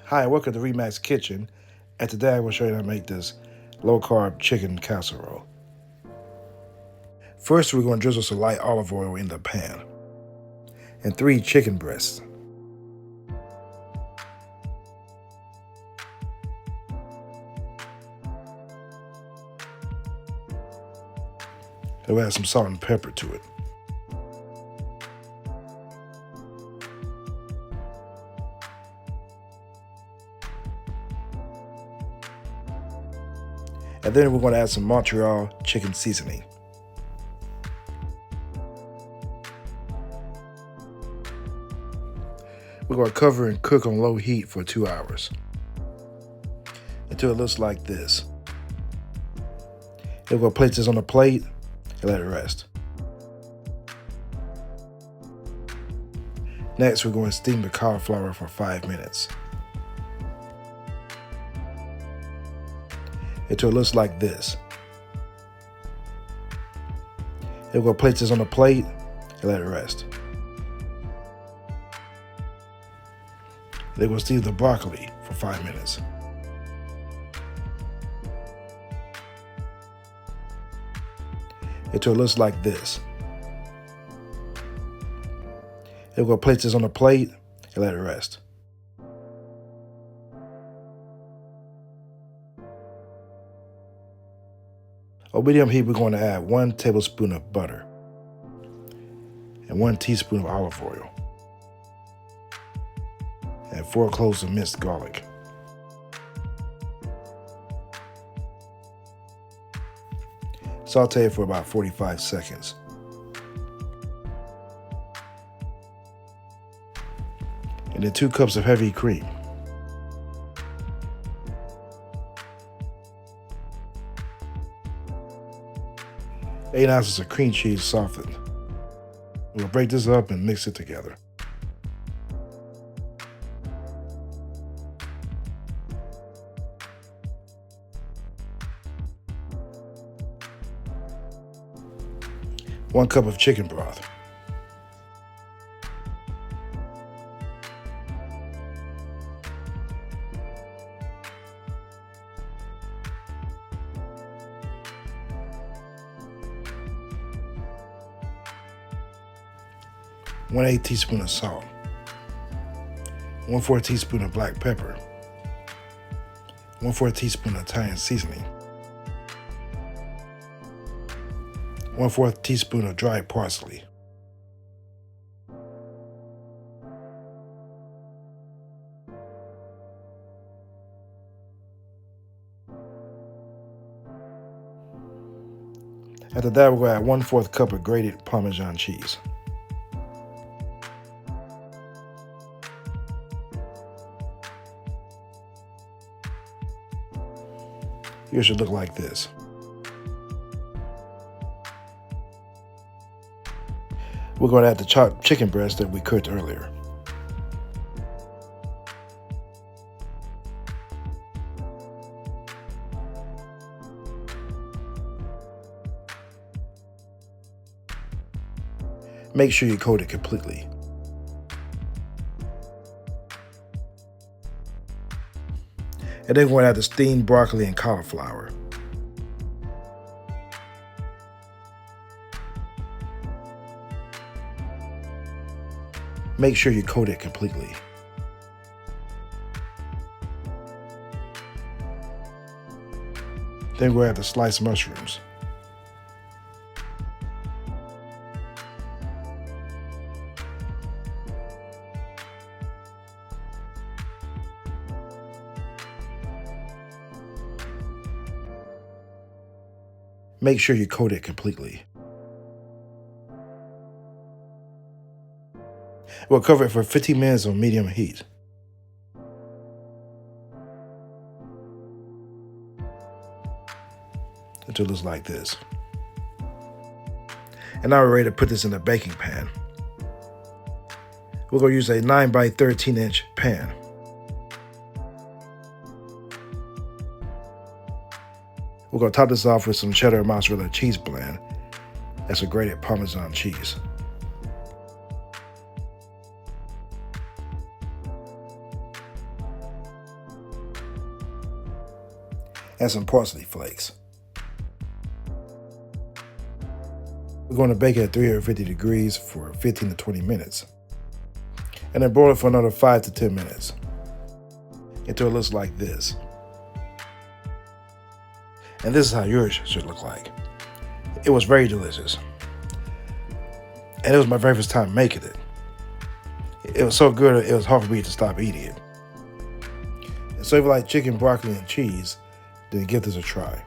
Hi, welcome to Remac's Kitchen, and today I will show you how to make this low-carb chicken casserole. First, we're going to drizzle some light olive oil in the pan, and 3 chicken breasts. And we'll add some salt and pepper to it. And then we're going to add some Montreal chicken seasoning. We're going to cover and cook on low heat for 2 hours until it looks like this. Then we're going to place this on a plate and let it rest. Next, we're going to steam the cauliflower for 5 minutes until it looks like this. Then we're going to place this on a plate and let it rest. Then we'll steam the broccoli for 5 minutes. Until it looks like this. Then we're going to place this on a plate and let it rest. On medium heat, we're going to add 1 tablespoon of butter and 1 teaspoon of olive oil and 4 cloves of minced garlic. Saute it for about 45 seconds. And then 2 cups of heavy cream. Eight ounces of cream cheese softened. We'll break this up and mix it together. One cup of chicken broth. One teaspoon of salt, 1/4 teaspoon of black pepper, 1/4 teaspoon of Italian seasoning, 1/4 teaspoon of dried parsley, after that we're going to add 1/4 cup of grated Parmesan cheese. It should look like this. We're going to add the chopped chicken breast that we cooked earlier. Make sure you coat it completely. And then we're going to add the steamed broccoli and cauliflower. Make sure you coat it completely. Then we'll add the sliced mushrooms. Make sure you coat it completely. We'll cover it for 15 minutes on medium heat. Until it looks like this. And now we're ready to put this in a baking pan. We're going to use a 9 by 13 inch pan. We're going to top this off with some cheddar mozzarella cheese blend. That's a grated Parmesan cheese. and some parsley flakes. We're going to bake it at 350 degrees for 15 to 20 minutes. And then broil it for another 5 to 10 minutes until it looks like this. And this is how yours should look like. It was very delicious. And it was my very first time making it. It was so good, it was hard for me to stop eating it. And so if you like chicken, broccoli, and cheese, then give this a try.